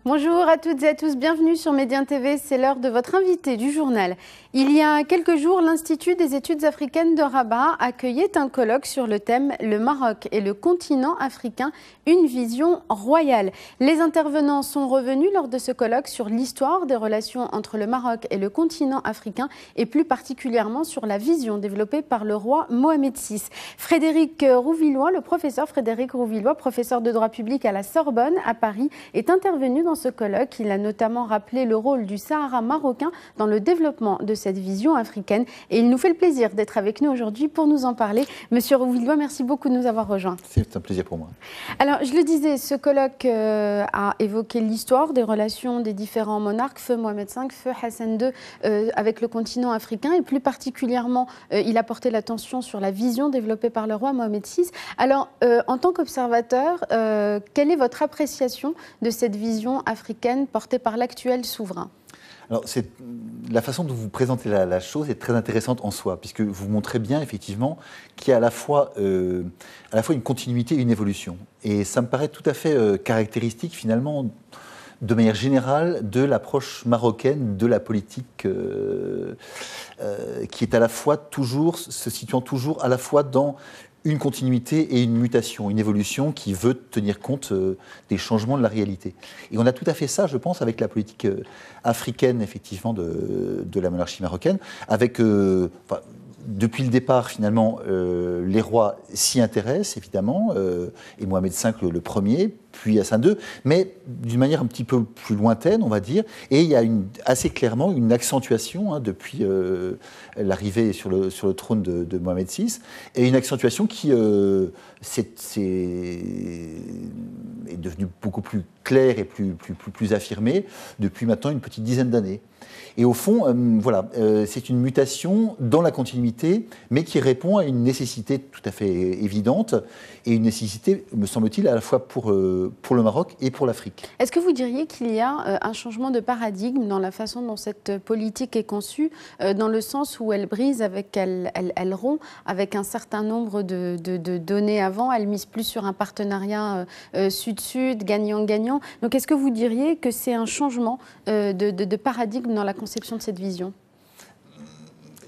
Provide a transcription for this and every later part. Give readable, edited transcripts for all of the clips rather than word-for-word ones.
Bonjour à toutes et à tous, bienvenue sur Médien TV, c'est l'heure de votre invité du journal. Il y a quelques jours, l'Institut des études africaines de Rabat accueillait un colloque sur le thème « Le Maroc et le continent africain, une vision royale ». Les intervenants sont revenus lors de ce colloque sur l'histoire des relations entre le Maroc et le continent africain et plus particulièrement sur la vision développée par le roi Mohamed VI. Frédéric Rouvillois, le professeur Frédéric Rouvillois, professeur de droit public à la Sorbonne à Paris, est intervenu dans ce colloque. Il a notamment rappelé le rôle du Sahara marocain dans le développement de cette vision africaine. Et il nous fait le plaisir d'être avec nous aujourd'hui pour nous en parler. Monsieur Rouvillois, merci beaucoup de nous avoir rejoints. C'est un plaisir pour moi. Alors, je le disais, ce colloque a évoqué l'histoire des relations des différents monarques, feu Mohamed V, feu Hassan II, avec le continent africain. Et plus particulièrement, il a porté l'attention sur la vision développée par le roi Mohamed VI. Alors, en tant qu'observateur, quelle est votre appréciation de cette vision africaine portée par l'actuel souverain? Alors, la façon dont vous présentez la chose est très intéressante en soi, puisque vous montrez bien, effectivement, qu'il y a à la fois une continuité et une évolution. Et ça me paraît tout à fait caractéristique, finalement, de manière générale, de l'approche marocaine de la politique, qui est à la fois se situant toujours à la fois dans une continuité et une mutation, une évolution qui veut tenir compte des changements de la réalité. Et on a tout à fait ça, je pense, avec la politique africaine, effectivement, de la monarchie marocaine, avec, depuis le départ, finalement, les rois s'y intéressent, évidemment, et Mohamed V le premier, puis Hassan II, mais d'une manière un petit peu plus lointaine, on va dire, et il y a assez clairement une accentuation depuis l'arrivée sur le trône de Mohamed VI, et une accentuation qui est devenue beaucoup plus claire et plus affirmée depuis maintenant une petite dizaine d'années. Et au fond, c'est une mutation dans la continuité, mais qui répond à une nécessité tout à fait évidente, et une nécessité, me semble-t-il, à la fois pour le Maroc et pour l'Afrique. Est-ce que vous diriez qu'il y a un changement de paradigme dans la façon dont cette politique est conçue, dans le sens où elle brise, elle rompt avec un certain nombre de données avant, elle mise plus sur un partenariat sud-sud, gagnant-gagnant. Donc est-ce que vous diriez que c'est un changement de paradigme dans la conception de cette vision?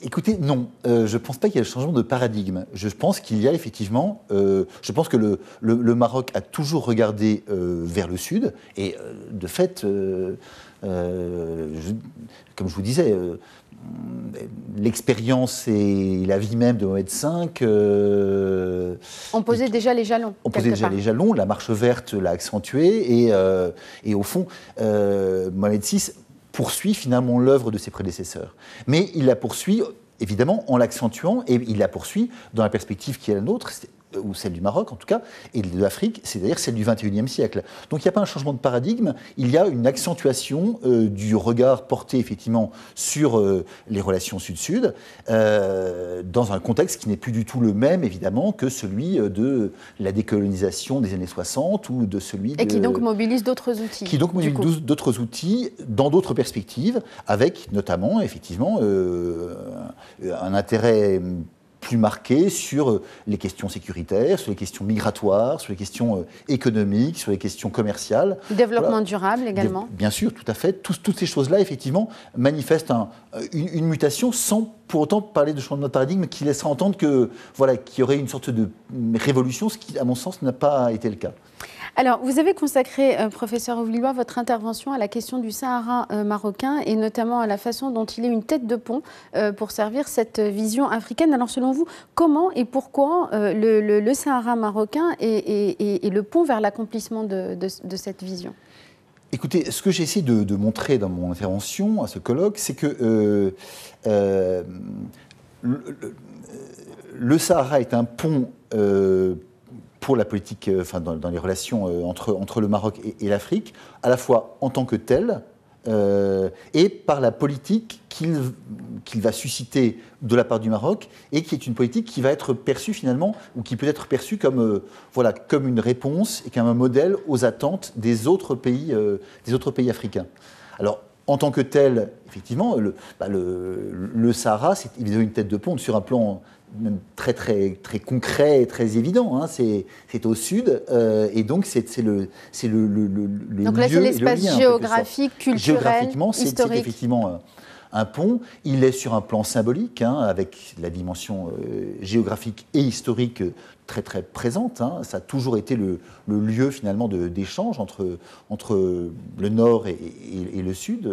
Écoutez, non, je ne pense pas qu'il y ait un changement de paradigme. Je pense qu'il y a effectivement, je pense que le Maroc a toujours regardé vers le sud, et de fait, comme je vous disais, l'expérience et la vie même de Mohamed V... on posait déjà les jalons. On posait déjà les jalons, la marche verte l'a accentué, et au fond, Mohamed VI poursuit finalement l'œuvre de ses prédécesseurs. Mais il la poursuit, évidemment, en l'accentuant, et il la poursuit dans la perspective qui est la nôtre, ou celle du Maroc en tout cas, et de l'Afrique, c'est-à-dire celle du XXIe siècle. Donc il n'y a pas un changement de paradigme, il y a une accentuation du regard porté effectivement sur les relations sud-sud, dans un contexte qui n'est plus du tout le même, évidemment, que celui de la décolonisation des années 60 ou de celui Et qui donc mobilise d'autres outils. Qui donc mobilise d'autres outils dans d'autres perspectives, avec notamment, effectivement, un intérêt plus marqué sur les questions sécuritaires, sur les questions migratoires, sur les questions économiques, sur les questions commerciales. Développement durable également. Bien sûr, tout à fait. Toutes ces choses-là, effectivement, manifestent une mutation sans pour autant parler de changement de paradigme qui laissera entendre qu'il y aurait une sorte de révolution, ce qui, à mon sens, n'a pas été le cas. Alors, vous avez consacré, professeur Rouvillois, votre intervention à la question du Sahara marocain et notamment à la façon dont il est une tête de pont pour servir cette vision africaine. Alors, selon vous, comment et pourquoi le Sahara marocain est le pont vers l'accomplissement de cette vision ? Écoutez, ce que j'ai essayé de montrer dans mon intervention à ce colloque, c'est que le Sahara est un pont pour la politique, dans les relations entre le Maroc et l'Afrique, à la fois en tant que tel, et par la politique qu'il va susciter de la part du Maroc, et qui est une politique qui va être perçue finalement, ou qui peut être perçue comme une réponse et comme un modèle aux attentes des autres pays africains. Alors, en tant que tel, effectivement, le Sahara, c'est évidemment une tête de pont sur un plan même très, très, très concret et très évident. Hein. C'est au sud, et donc c'est le donc là, c'est l'espace géographique, culturel, géographiquement, c'est historique. effectivement un pont. Il est sur un plan symbolique, hein, avec la dimension géographique et historique très très présente. Hein. Ça a toujours été le lieu finalement d'échange entre le nord et le sud.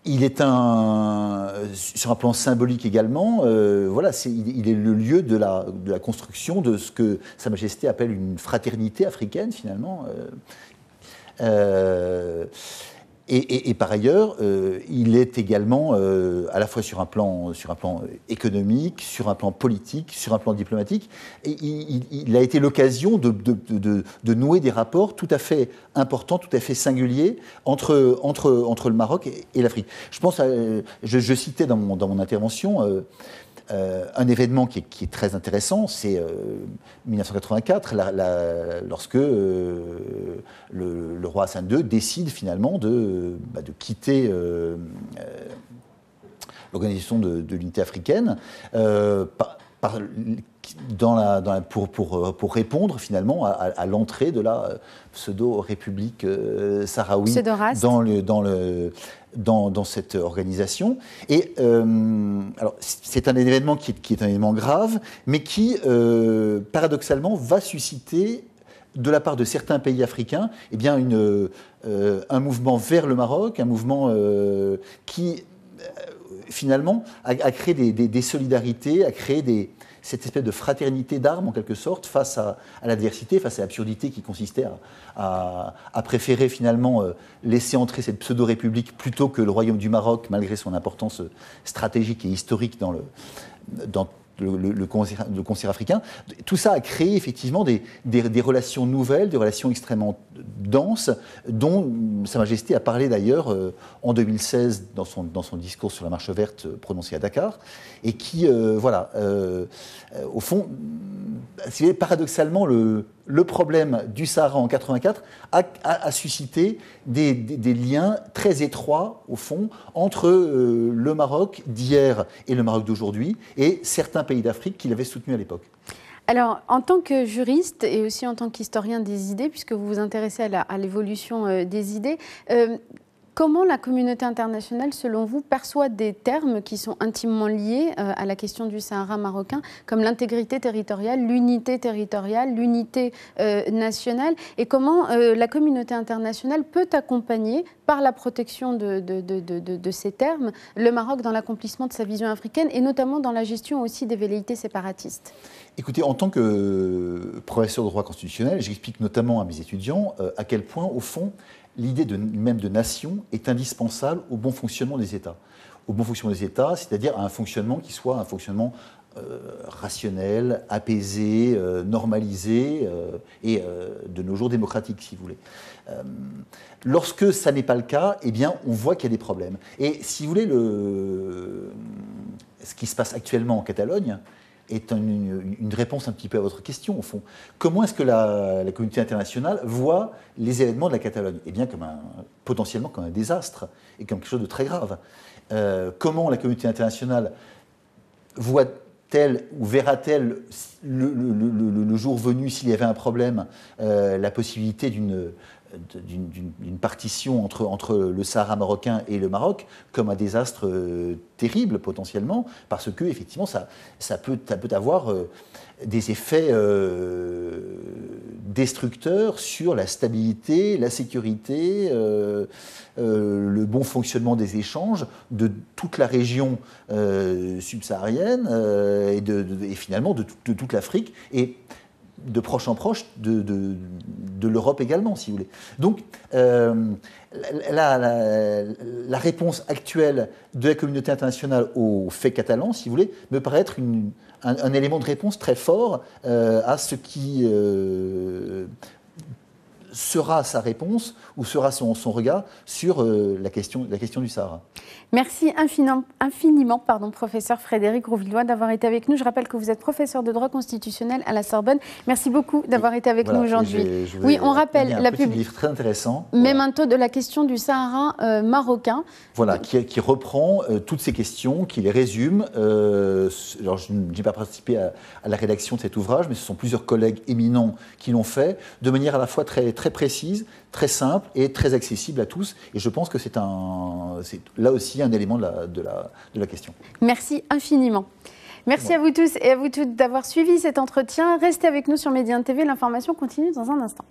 Il est sur un plan symbolique également, voilà, il est le lieu de la construction de ce que Sa Majesté appelle une fraternité africaine finalement. Et par ailleurs, il est également à la fois sur un plan économique, sur un plan politique, sur un plan diplomatique. Et il a été l'occasion de nouer des rapports tout à fait importants, tout à fait singuliers entre le Maroc et l'Afrique. Je pense, je citais dans mon intervention un événement qui est très intéressant, c'est 1984, lorsque le roi Hassan II décide finalement de quitter l'Organisation de l'Unité africaine pour répondre finalement à l'entrée de la pseudo-république sahraoui dans cette organisation. Et alors, c'est un événement qui est un événement grave, mais qui, paradoxalement, va susciter, de la part de certains pays africains, eh bien un mouvement vers le Maroc, un mouvement qui, finalement, a créé des solidarités, a créé cette espèce de fraternité d'armes, en quelque sorte, face à l'adversité, face à l'absurdité qui consistait à préférer finalement laisser entrer cette pseudo-république plutôt que le royaume du Maroc, malgré son importance stratégique et historique dans le concert africain. Tout ça a créé effectivement des relations nouvelles, des relations extrêmement denses, dont Sa Majesté a parlé d'ailleurs en 2016 dans son discours sur la marche verte prononcé à Dakar, et qui, au fond, paradoxalement, le problème du Sahara en 1984 a suscité des liens très étroits, au fond, entre le Maroc d'hier et le Maroc d'aujourd'hui, et certains pays d'Afrique qui l'avaient soutenu à l'époque. Alors, en tant que juriste et aussi en tant qu'historien des idées, puisque vous vous intéressez à l'évolution des idées, comment la communauté internationale, selon vous, perçoit des termes qui sont intimement liés à la question du Sahara marocain, comme l'intégrité territoriale, l'unité territoriale, l'unité nationale, et comment la communauté internationale peut accompagner, par la protection de ces termes, le Maroc dans l'accomplissement de sa vision africaine, et notamment dans la gestion aussi des velléités séparatistes? Écoutez, en tant que professeur de droit constitutionnel, j'explique notamment à mes étudiants à quel point, au fond, l'idée même de nation est indispensable au bon fonctionnement des États. Au bon fonctionnement des États, c'est-à-dire à un fonctionnement qui soit un fonctionnement rationnel, apaisé, normalisé et de nos jours démocratique, si vous voulez. Lorsque ça n'est pas le cas, eh bien, on voit qu'il y a des problèmes. Et si vous voulez, ce qui se passe actuellement en Catalogne est une réponse un petit peu à votre question, au fond. Comment est-ce que la communauté internationale voit les événements de la Catalogne? Eh bien, potentiellement comme un désastre et comme quelque chose de très grave. Comment la communauté internationale voit-elle ou verra-t-elle le jour venu, s'il y avait un problème, la possibilité d'une partition entre le Sahara marocain et le Maroc comme un désastre terrible potentiellement, parce que effectivement ça peut avoir des effets destructeurs sur la stabilité, la sécurité, le bon fonctionnement des échanges de toute la région subsaharienne et finalement de toute l'Afrique, et de proche en proche de l'Europe également, si vous voulez. Donc, la réponse actuelle de la communauté internationale aux faits catalans, si vous voulez, me paraît être un élément de réponse très fort à ce qui sera sa réponse ou sera son regard sur la question du Sahara. Merci infiniment, professeur Frédéric Rouvillois, d'avoir été avec nous. Je rappelle que vous êtes professeur de droit constitutionnel à la Sorbonne. Merci beaucoup d'avoir été avec nous aujourd'hui. Oui, on rappelle un petit livre très intéressant. Memento de la question du Sahara marocain. Voilà, qui reprend toutes ces questions, qui les résume. Alors, je n'ai pas participé à la rédaction de cet ouvrage, mais ce sont plusieurs collègues éminents qui l'ont fait, de manière à la fois très, très précise, très simple et très accessible à tous. Et je pense que c'est là aussi un élément de la question. Merci infiniment. Merci à vous tous et à vous toutes d'avoir suivi cet entretien. Restez avec nous sur Médiane TV, l'information continue dans un instant.